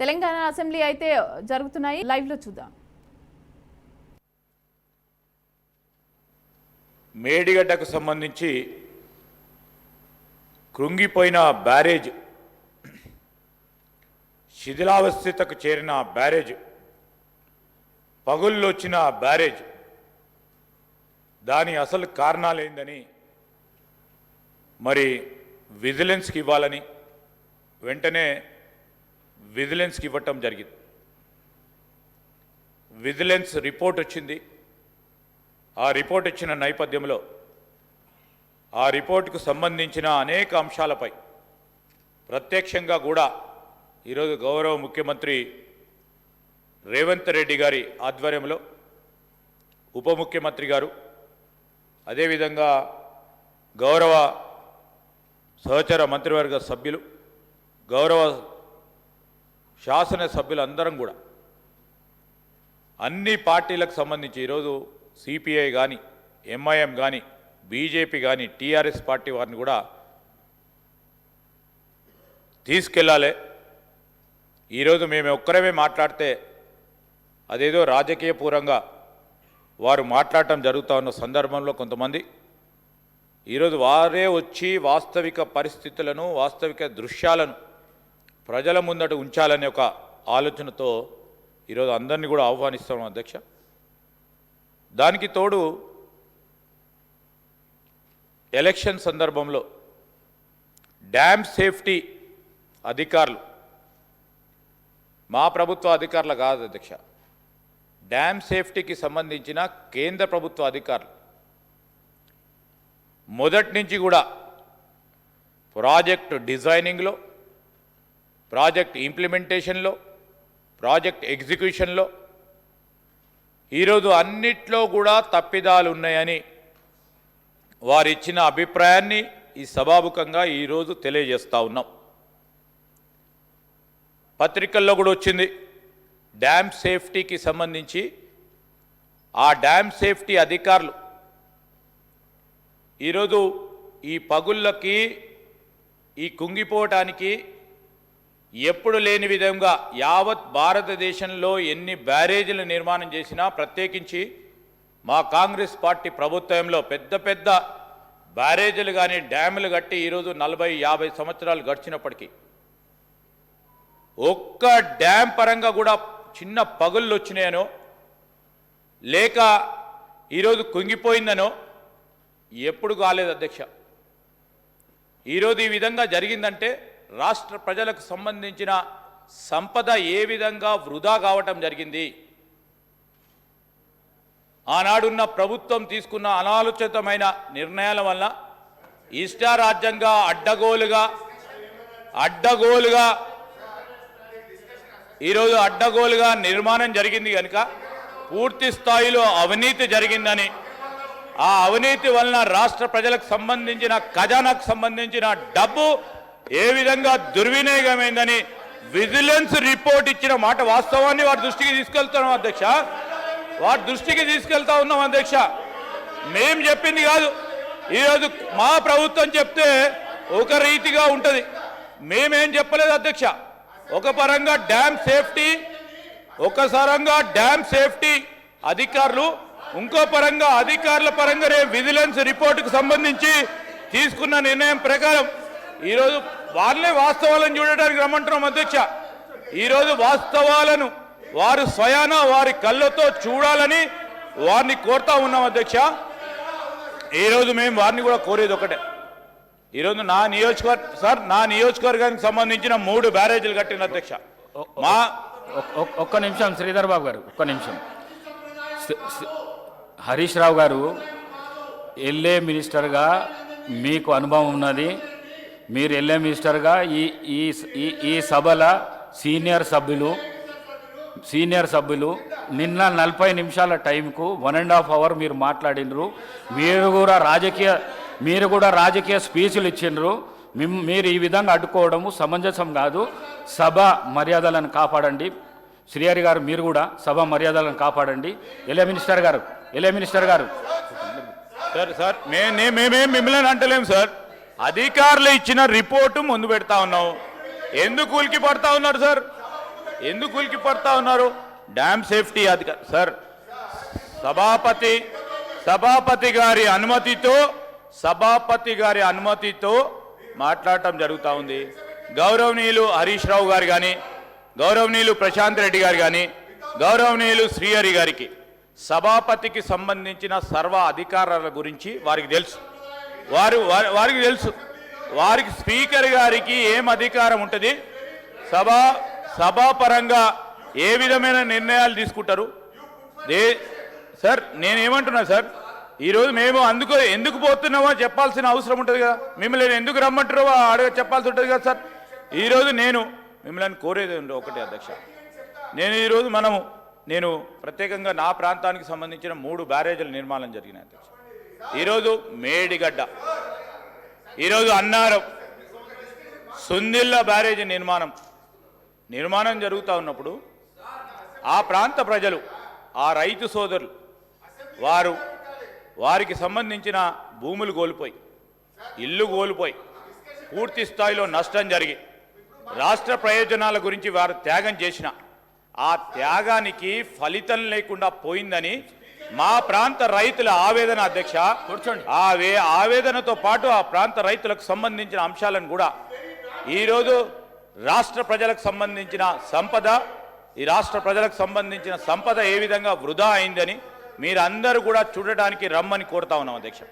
Telangana assembly అయితే జరుగుతున్నాయి, live లో చూద్దాం. మేడిగడ్డకు సంబంధించి కృంగిపోయిన బ్యారేజ్, శిథిలావస్థకు చేరిన బ్యారేజ్, పగుళ్ళు వచ్చిన బ్యారేజ్, దాని అసలు కారణాలేందని మరి విజిలెన్స్కి ఇవ్వాలని వెంటనే విజిలెన్స్కి ఇవ్వటం జరిగింది. విజిలెన్స్ రిపోర్ట్ వచ్చింది. ఆ రిపోర్ట్ ఇచ్చిన నేపథ్యంలో ఆ రిపోర్టుకు సంబంధించిన అనేక అంశాలపై ప్రత్యక్షంగా కూడా ఈరోజు గౌరవ ముఖ్యమంత్రి రేవంత్ రెడ్డి గారి ఆధ్వర్యంలో ఉప ముఖ్యమంత్రి గారు, అదేవిధంగా గౌరవ సహచర మంత్రివర్గ సభ్యులు, గౌరవ శాసనసభ్యులు అందరం కూడా అన్ని పార్టీలకు సంబంధించి ఈరోజు సిపిఐ కానీ, ఎంఐఎం కానీ, బీజేపీ కానీ, టీఆర్ఎస్ పార్టీ వారిని కూడా తీసుకెళ్ళాలి. ఈరోజు మేము ఒక్కరమే మాట్లాడితే అదేదో రాజకీయపూర్వంగా వారు మాట్లాడటం జరుగుతూ ఉన్న సందర్భంలో కొంతమంది ఈరోజు వారే వచ్చి వాస్తవిక పరిస్థితులను, వాస్తవిక దృశ్యాలను ప్రజల ముందట ఉంచాలనే ఒక ఆలోచనతో ఈరోజు అందరినీ కూడా ఆహ్వానిస్తాం అధ్యక్ష. దానికి తోడు ఎలక్షన్ సందర్భంలో డ్యామ్ సేఫ్టీ అధికారులు, మా ప్రభుత్వ అధికారులు కాదు అధ్యక్ష, డ్యామ్ సేఫ్టీకి సంబంధించిన కేంద్ర ప్రభుత్వ అధికారులు మొదటి నుంచి కూడా ప్రాజెక్ట్ డిజైనింగ్లో, ప్రాజెక్ట్ ఇంప్లిమెంటేషన్లో, ప్రాజెక్ట్ ఎగ్జిక్యూషన్లో ఈరోజు అన్నిట్లో కూడా తప్పిదాలు ఉన్నాయని వారిచ్చిన అభిప్రాయాన్ని ఈ సభాముఖంగా ఈరోజు తెలియజేస్తూ ఉన్నాం. పత్రికల్లో కూడా వచ్చింది. డ్యామ్ సేఫ్టీకి సంబంధించి ఆ డ్యామ్ సేఫ్టీ అధికారులు ఈరోజు ఈ పగుళ్ళకి, ఈ కుంగిపోవటానికి ఎప్పుడు లేని విధంగా యావత్ భారతదేశంలో ఎన్ని బ్యారేజీలు నిర్మాణం చేసినా, ప్రత్యేకించి మా కాంగ్రెస్ పార్టీ ప్రభుత్వంలో పెద్ద పెద్ద బ్యారేజీలు కానీ డ్యాములు కట్టి ఈరోజు 40-50 సంవత్సరాలు గడిచినప్పటికీ ఒక్క డ్యామ్ పరంగా కూడా చిన్న పగుళ్ళు వచ్చినాయనో లేక ఈరోజు కుంగిపోయిందనో ఎప్పుడు కాలేదు అధ్యక్ష. ఈరోజు ఈ విధంగా జరిగిందంటే రాష్ట్ర ప్రజలకు సంబంధించిన సంపద ఏ విధంగా వృధా కావటం జరిగింది. ఆనాడున్న ప్రభుత్వం తీసుకున్న అనాలోచితమైన నిర్ణయాల వల్ల ఇష్టారాజ్యంగా అడ్డగోలుగా నిర్మాణం జరిగింది కనుక పూర్తి స్థాయిలో అవినీతి జరిగిందని, ఆ అవినీతి వలన రాష్ట్ర ప్రజలకు సంబంధించిన ఖజానాకు సంబంధించిన డబ్బు ఏ విధంగా దుర్వినియోగమైందని విజిలెన్స్ రిపోర్ట్ ఇచ్చిన మాట వాస్తవాన్ని వారి దృష్టికి తీసుకెళ్తున్నాం అధ్యక్ష. వారి దృష్టికి తీసుకెళ్తా ఉన్నాం అధ్యక్ష. మేం చెప్పింది కాదు. ఈరోజు మా ప్రభుత్వం చెప్తే ఒక రీతిగా ఉంటుంది, మేమేం చెప్పలేదు అధ్యక్ష. ఒక పరంగా డ్యామ్ సేఫ్టీ అధికారులు, ఇంకో పరంగా అధికారుల పరంగా విజిలెన్స్ రిపోర్టుకు సంబంధించి తీసుకున్న నిర్ణయం ప్రకారం ఈరోజు వాళ్ళే వాస్తవాలను చూడడానికి రమ్మంటున్నాం అధ్యక్ష. ఈరోజు వాస్తవాలను వారు స్వయాన వారి కళ్ళతో చూడాలని వారిని కోరుతా ఉన్నాం అధ్యక్ష. ఈరోజు మేము వారిని కూడా కోరేది ఒకటే. ఈరోజు నా నియోజకవర్గానికి సంబంధించిన 3 బ్యారేజీలు కట్టిన అధ్యక్ష. ఒక్క నిమిషం శ్రీధర్ బాబు గారు, ఒక్క నిమిషం. హరీష్ రావు గారు, ఎల్ఏ మినిస్టర్గా మీకు అనుభవం ఉన్నది. మీరు ఎల్ఏ మినిస్టర్గా ఈ సభల సీనియర్ సభ్యులు నిన్న 40 నిమిషాల టైంకు 1.5 అవర్ మీరు మాట్లాడినరు. మీరు కూడా రాజకీయ స్పీచ్లు ఇచ్చిండ్రు. మీరు ఈ విధంగా అడ్డుకోవడము సమంజసం కాదు. సభ మర్యాదలను కాపాడండి. శ్రీహరి గారు, మీరు కూడా సభ మర్యాదలను కాపాడండి. ఎల్ఏ మినిస్టర్ గారు సార్ మేమేం మిమ్మల్ని అంటలేము సార్. అధికారులు ఇచ్చిన రిపోర్టు ముందు పెడతా ఉన్నాం. ఎందుకు ఉలికి పడతా ఉన్నారు సార్? ఎందుకు ఉలికి పడతా ఉన్నారు? డ్యామ్ సేఫ్టీ అధికారి సార్, సభాపతి గారి అనుమతితో మాట్లాడటం జరుగుతూ ఉంది. గౌరవనీయులు హరీష్ రావు గారు కానీ, గౌరవనీయులు ప్రశాంత్ రెడ్డి గారు కానీ, గౌరవనీయులు శ్రీహరి గారికి సభాపతికి సంబంధించిన సర్వ అధికారాల గురించి వారికి తెలుసు. వారికి తెలుసు. వారికి స్పీకర్ గారికి ఏం అధికారం ఉంటుంది, సభాపరంగా ఏ విధమైన నిర్ణయాలు తీసుకుంటారు. సార్ నేనేమంటున్నా సార్, ఈరోజు మేము ఎందుకు పోతున్నామో చెప్పాల్సిన అవసరం ఉంటుంది కదా. మిమ్మల్ని ఎందుకు రమ్మంటారో చెప్పాల్సి ఉంటుంది కదా సార్. ఈరోజు నేను మిమ్మల్ని కోరేది ఒకటే అధ్యక్ష, నేను ప్రత్యేకంగా నా ప్రాంతానికి సంబంధించిన 3 బ్యారేజీల నిర్మాణం జరిగినాయి అధ్యక్ష. ఈరోజు మేడిగడ్డ, ఈరోజు అన్నారం, సుందిల్ల బ్యారేజీ నిర్మాణం జరుగుతూ ఉన్నప్పుడు ఆ ప్రాంత ప్రజలు, ఆ రైతు సోదరులు వారికి సంబంధించిన భూములు కోల్పోయి, ఇల్లు కోల్పోయి, పూర్తి స్థాయిలో నష్టం జరిగి రాష్ట్ర ప్రయోజనాల గురించి వారు త్యాగం చేసిన ఆ త్యాగానికి ఫలితం లేకుండా పోయిందని మా ప్రాంత రైతుల ఆవేదన అధ్యక్ష. కూర్చోండి. ఆవేదనతో పాటు ఆ ప్రాంత రైతులకు సంబంధించిన అంశాలను కూడా ఈరోజు రాష్ట్ర ప్రజలకు సంబంధించిన సంపద ఏ విధంగా వృధా అయిందని మీరందరూ కూడా చూడడానికి రమ్మని కోరుతా ఉన్నాం అధ్యక్ష.